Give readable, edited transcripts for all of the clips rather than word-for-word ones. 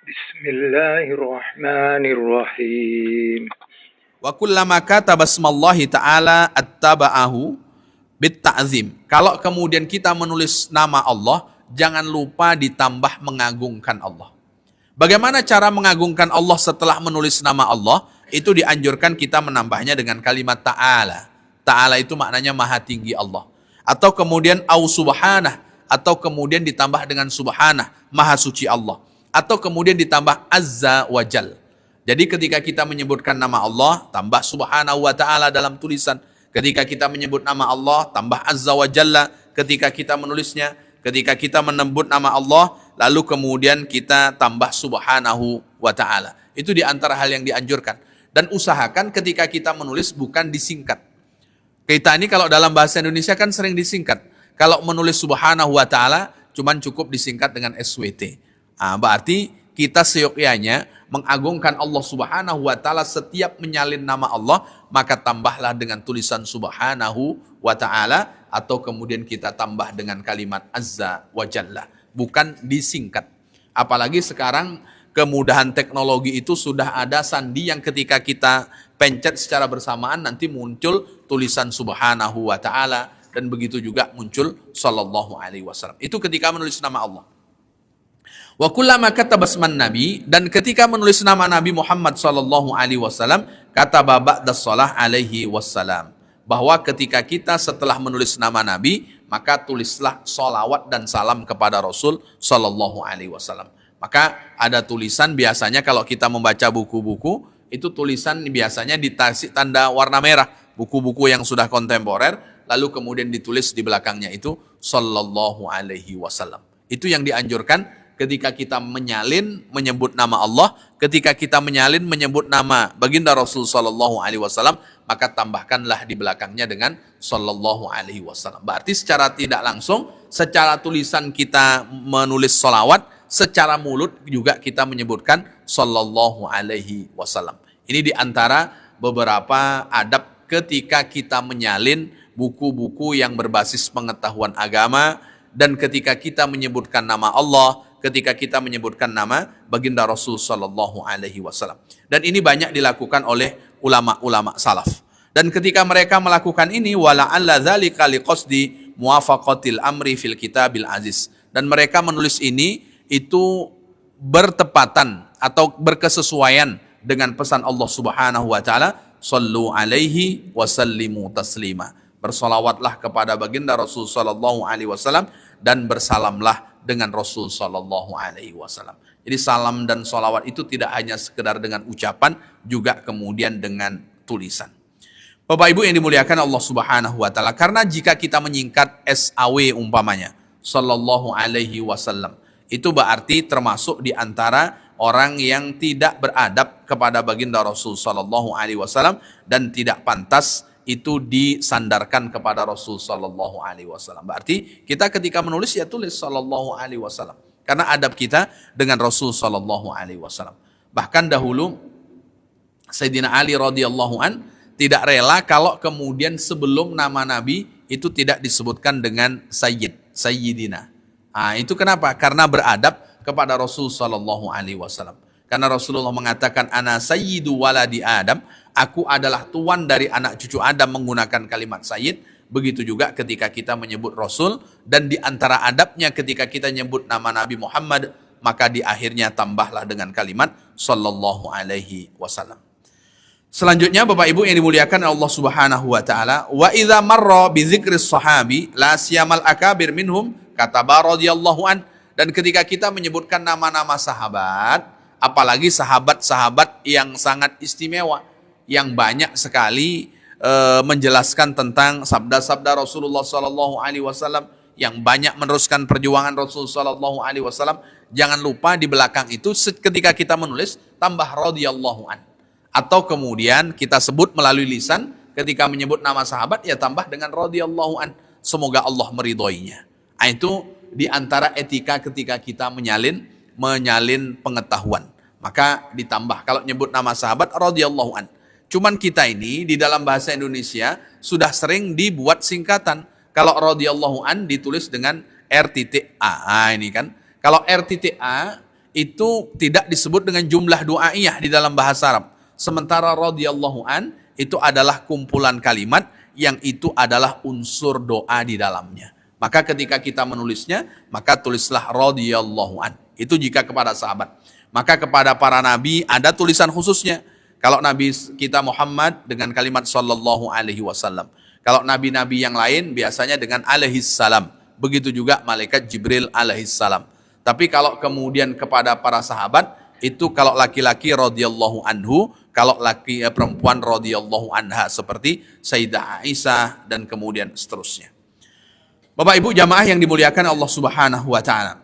Bismillahirrahmanirrahim. Wa kullama kataba ismallahi ta'ala attaba'ahu bit ta'zim. Kalau kemudian kita menulis nama Allah, jangan lupa ditambah mengagungkan Allah. Bagaimana cara mengagungkan Allah setelah menulis nama Allah? Itu dianjurkan kita menambahnya dengan kalimat ta'ala. Ta'ala itu maknanya maha tinggi Allah. Atau kemudian au subhanah, atau kemudian ditambah dengan subhanah, maha suci Allah. Atau kemudian ditambah azza wa jal. Jadi ketika kita menyebutkan nama Allah, tambah subhanahu wa ta'ala dalam tulisan. Ketika kita menyebut nama Allah, tambah azza wa jalla ketika kita menulisnya. Ketika kita menyebut nama Allah, lalu kemudian kita tambah subhanahu wa ta'ala. Itu di antara hal yang dianjurkan. Dan usahakan ketika kita menulis bukan disingkat. Kita ini kalau dalam bahasa Indonesia kan sering disingkat. Kalau menulis subhanahu wa ta'ala, cuman cukup disingkat dengan SWT. Berarti kita seyogyanya mengagungkan Allah subhanahu wa ta'ala setiap menyalin nama Allah, maka tambahlah dengan tulisan subhanahu wa ta'ala, atau kemudian kita tambah dengan kalimat azza wa jalla. Bukan disingkat. Apalagi sekarang kemudahan teknologi itu sudah ada sandi yang ketika kita pencet secara bersamaan nanti muncul tulisan subhanahu wa ta'ala, dan begitu juga muncul sallallahu alaihi wasallam. Itu ketika menulis nama Allah. Wa kullama kataba isman nabi, dan ketika menulis nama Nabi Muhammad sallallahu alaihi wasallam, kataba ba'da shalah alaihi wasallam, bahwa ketika kita setelah menulis nama Nabi, maka tulislah sholawat dan salam kepada Rasul sallallahu alaihi wasallam. Maka ada tulisan biasanya kalau kita membaca buku-buku, itu tulisan biasanya dikasih tanda warna merah, buku-buku yang sudah kontemporer, lalu kemudian ditulis di belakangnya itu sallallahu alaihi wasallam. Itu yang dianjurkan ketika kita menyalin menyebut nama Allah, ketika kita menyalin menyebut nama baginda Rasul sallallahu alaihi wasallam, maka tambahkanlah di belakangnya dengan sallallahu alaihi wasallam. Berarti secara tidak langsung, secara tulisan kita menulis salawat, secara mulut juga kita menyebutkan sallallahu alaihi wasallam. Ini di antara beberapa adab ketika kita menyalin buku-buku yang berbasis pengetahuan agama, dan ketika kita menyebutkan nama Allah, ketika kita menyebutkan nama baginda Rasul sallallahu alaihi wasallam. Dan ini banyak dilakukan oleh ulama-ulama salaf. Dan ketika mereka melakukan ini, wala'alla dzalika liqasdi muwafaqatil amri fil kitabil aziz. Dan mereka menulis ini itu bertepatan atau berkesesuaian dengan pesan Allah Subhanahu wa taala, sallu alaihi wasallimu taslima. Bersolawatlah kepada baginda Rasul sallallahu alaihi wasallam dan bersalamlah dengan Rasul sallallahu alaihi wasallam. Jadi salam dan solawat itu tidak hanya sekedar dengan ucapan, juga kemudian dengan tulisan. Bapak Ibu yang dimuliakan Allah Subhanahu wa taala, karena jika kita menyingkat SAW umpamanya sallallahu alaihi wasallam, itu berarti termasuk di antara orang yang tidak beradab kepada baginda Rasul sallallahu alaihi wasallam dan tidak pantas itu disandarkan kepada Rasul sallallahu alaihi wasallam. Berarti kita ketika menulis ya tulis sallallahu alaihi wasallam, karena adab kita dengan Rasul sallallahu alaihi wasallam. Bahkan dahulu Sayyidina Ali radhiyallahu an tidak rela kalau kemudian sebelum nama Nabi itu tidak disebutkan dengan Sayyidina. Itu kenapa? Karena beradab kepada Rasul sallallahu alaihi wasallam. Karena Rasulullah mengatakan ana sayyidu waladi Adam, aku adalah tuan dari anak cucu Adam, menggunakan kalimat sayyid. Begitu juga ketika kita menyebut Rasul, dan di antara adabnya ketika kita menyebut nama Nabi Muhammad, maka di akhirnya tambahlah dengan kalimat sallallahu alaihi wasallam. Selanjutnya Bapak Ibu yang dimuliakan Allah Subhanahu wa taala, wa idza marra bi dzikris sahabi la siyamal akabir minhum kataba radhiyallahu an. Dan ketika kita menyebutkan nama-nama sahabat, apalagi sahabat-sahabat yang sangat istimewa, yang banyak sekali menjelaskan tentang sabda-sabda Rasulullah sallallahu alaihi wasallam, yang banyak meneruskan perjuangan Rasul sallallahu alaihi wasallam, jangan lupa di belakang itu ketika kita menulis tambah radhiyallahu an. Atau kemudian kita sebut melalui lisan, ketika menyebut nama sahabat ya tambah dengan radhiyallahu an, semoga Allah meridhoinya. Itu di antara etika ketika kita menyalin pengetahuan, maka ditambah kalau nyebut nama sahabat radhiyallahu an. Cuman kita ini di dalam bahasa Indonesia sudah sering dibuat singkatan. Kalau radhiyallahu an ditulis dengan R.A. Ini kan, kalau R.A itu tidak disebut dengan jumlah du'aiyah di dalam bahasa Arab. Sementara radhiyallahu an itu adalah kumpulan kalimat yang itu adalah unsur doa di dalamnya. Maka ketika kita menulisnya, maka tulislah radhiyallahu an. Itu jika kepada sahabat. Maka kepada para nabi ada tulisan khususnya. Kalau Nabi kita Muhammad dengan kalimat sallallahu alaihi wasallam. Kalau nabi-nabi yang lain biasanya dengan alaihissalam. Begitu juga malaikat Jibril alaihissalam. Tapi kalau kemudian kepada para sahabat, itu kalau laki-laki radhiyallahu anhu, kalau perempuan radhiyallahu anha, seperti Sayyidah Aisyah dan kemudian seterusnya. Bapak Ibu jamaah yang dimuliakan Allah Subhanahu wa taala.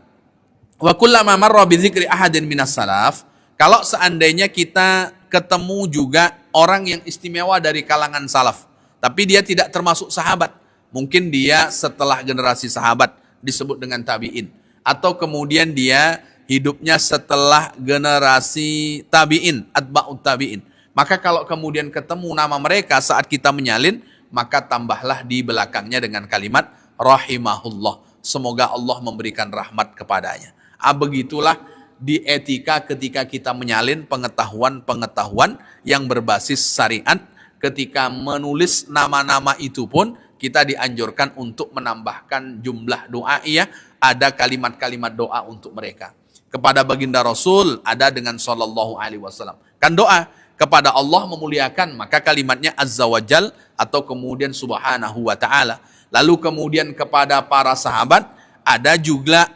Wa kullama marra bi dzikri ahadin minas salaf, kalau seandainya kita ketemu juga orang yang istimewa dari kalangan salaf, tapi dia tidak termasuk sahabat, mungkin dia setelah generasi sahabat disebut dengan tabi'in, atau kemudian dia hidupnya setelah generasi tabi'in, atba'ut tabi'in. Maka kalau kemudian ketemu nama mereka saat kita menyalin, maka tambahlah di belakangnya dengan kalimat rahimahullah. Semoga Allah memberikan rahmat kepadanya. Begitulah di etika ketika kita menyalin pengetahuan-pengetahuan yang berbasis syariat. Ketika menulis nama-nama itu pun kita dianjurkan untuk menambahkan jumlah doa, ya, ada kalimat-kalimat doa untuk mereka. Kepada baginda Rasul ada dengan sallallahu alaihi wasallam. Kan doa kepada Allah memuliakan, maka kalimatnya azza wajal atau kemudian subhanahu wa ta'ala. Lalu kemudian kepada para sahabat ada juga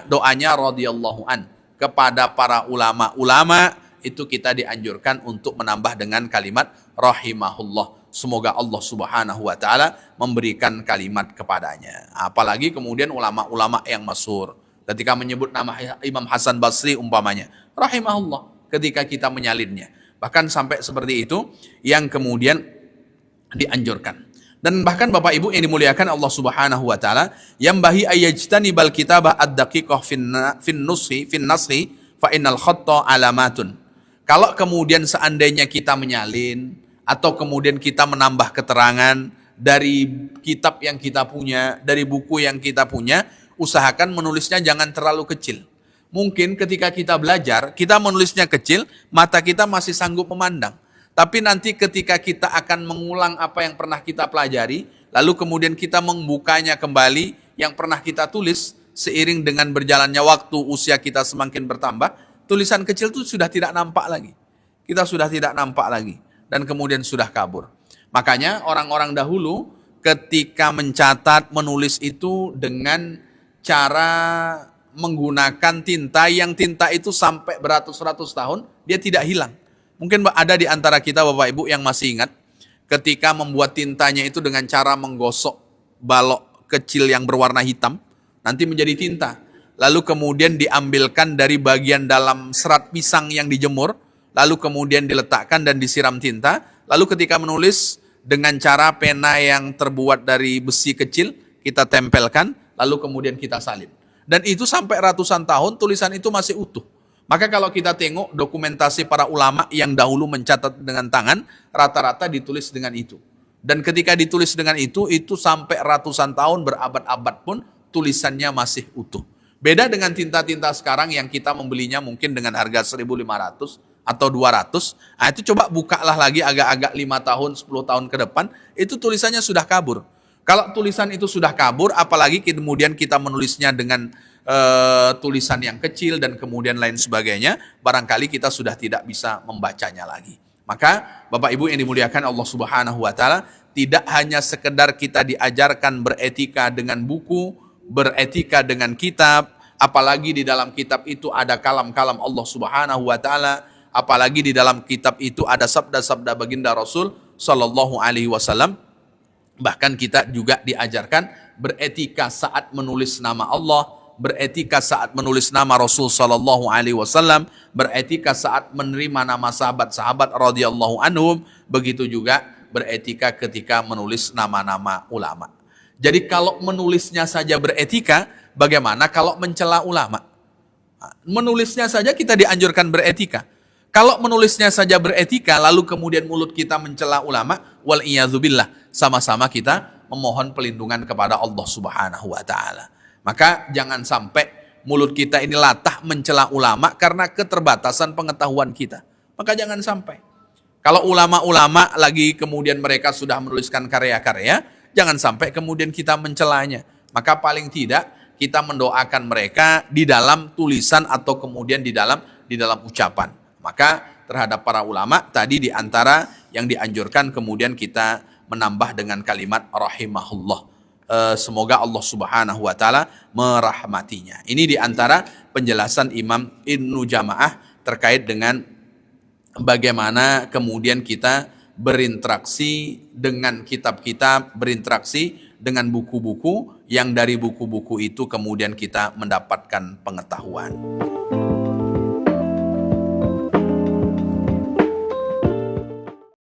doanya radhiyallahu an. Kepada para ulama-ulama itu kita dianjurkan untuk menambah dengan kalimat rahimahullah. Semoga Allah Subhanahu wa taala memberikan kalimat kepadanya. Apalagi kemudian ulama-ulama yang masyhur. Ketika menyebut nama Imam Hasan Basri umpamanya, rahimahullah ketika kita menyalinnya. Bahkan sampai seperti itu yang kemudian dianjurkan. Dan bahkan Bapak Ibu yang dimuliakan Allah Subhanahu wa taala, yambahi ayyajtanibal kitabah ad-daqiqah fin nashi fa innal khatta alamatun. Kalau kemudian seandainya kita menyalin atau kemudian kita menambah keterangan dari kitab yang kita punya, dari buku yang kita punya, usahakan menulisnya jangan terlalu kecil. Mungkin ketika kita belajar, kita menulisnya kecil, mata kita masih sanggup memandang. Tapi nanti ketika kita akan mengulang apa yang pernah kita pelajari, lalu kemudian kita membukanya kembali yang pernah kita tulis, seiring dengan berjalannya waktu, usia kita semakin bertambah, tulisan kecil itu sudah tidak nampak lagi. Kita sudah tidak nampak lagi. Dan kemudian sudah kabur. Makanya orang-orang dahulu ketika mencatat, menulis itu dengan cara menggunakan tinta, yang tinta itu sampai beratus-ratus tahun, dia tidak hilang. Mungkin ada di antara kita Bapak Ibu yang masih ingat, ketika membuat tintanya itu dengan cara menggosok balok kecil yang berwarna hitam, nanti menjadi tinta. Lalu kemudian diambilkan dari bagian dalam serat pisang yang dijemur, lalu kemudian diletakkan dan disiram tinta, lalu ketika menulis dengan cara pena yang terbuat dari besi kecil, kita tempelkan, lalu kemudian kita salin. Dan itu sampai ratusan tahun tulisan itu masih utuh. Maka kalau kita tengok dokumentasi para ulama yang dahulu mencatat dengan tangan, rata-rata ditulis dengan itu. Dan ketika ditulis dengan itu sampai ratusan tahun, berabad-abad pun tulisannya masih utuh. Beda dengan tinta-tinta sekarang yang kita membelinya mungkin dengan harga 1.500 atau 200, nah itu coba bukalah lagi agak-agak 5 tahun, 10 tahun ke depan, itu tulisannya sudah kabur. Kalau tulisan itu sudah kabur, apalagi kemudian kita menulisnya dengan tulisan yang kecil dan kemudian lain sebagainya, barangkali kita sudah tidak bisa membacanya lagi. Maka Bapak Ibu yang dimuliakan Allah Subhanahu wa taala, tidak hanya sekedar kita diajarkan beretika dengan buku, beretika dengan kitab, apalagi di dalam kitab itu ada kalam-kalam Allah Subhanahu wa taala, apalagi di dalam kitab itu ada sabda-sabda baginda Rasul sallallahu alaihi wasallam. Bahkan kita juga diajarkan beretika saat menulis nama Allah, beretika saat menulis nama Rasul sallallahu alaihi wasallam, beretika saat menerima nama sahabat-sahabat radhiyallahu anhum, begitu juga beretika ketika menulis nama-nama ulama. Jadi kalau menulisnya saja beretika, bagaimana kalau mencela ulama? Menulisnya saja kita dianjurkan beretika. Kalau menulisnya saja beretika, lalu kemudian mulut kita mencela ulama, wal iyadzubillah, sama-sama kita memohon pelindungan kepada Allah Subhanahu wa taala. Maka jangan sampai mulut kita ini latah mencela ulama karena keterbatasan pengetahuan kita. Maka jangan sampai. Kalau ulama-ulama lagi kemudian mereka sudah menuliskan karya-karya, jangan sampai kemudian kita mencelanya. Maka paling tidak kita mendoakan mereka di dalam tulisan atau kemudian di dalam ucapan. Maka terhadap para ulama tadi di antara yang dianjurkan kemudian kita menambah dengan kalimat rahimahullah. Semoga Allah Subhanahu wa taala merahmatinya. Ini di antara penjelasan Imam Ibnu Jamaah terkait dengan bagaimana kemudian kita berinteraksi dengan kitab-kitab, berinteraksi dengan buku-buku yang dari buku-buku itu kemudian kita mendapatkan pengetahuan.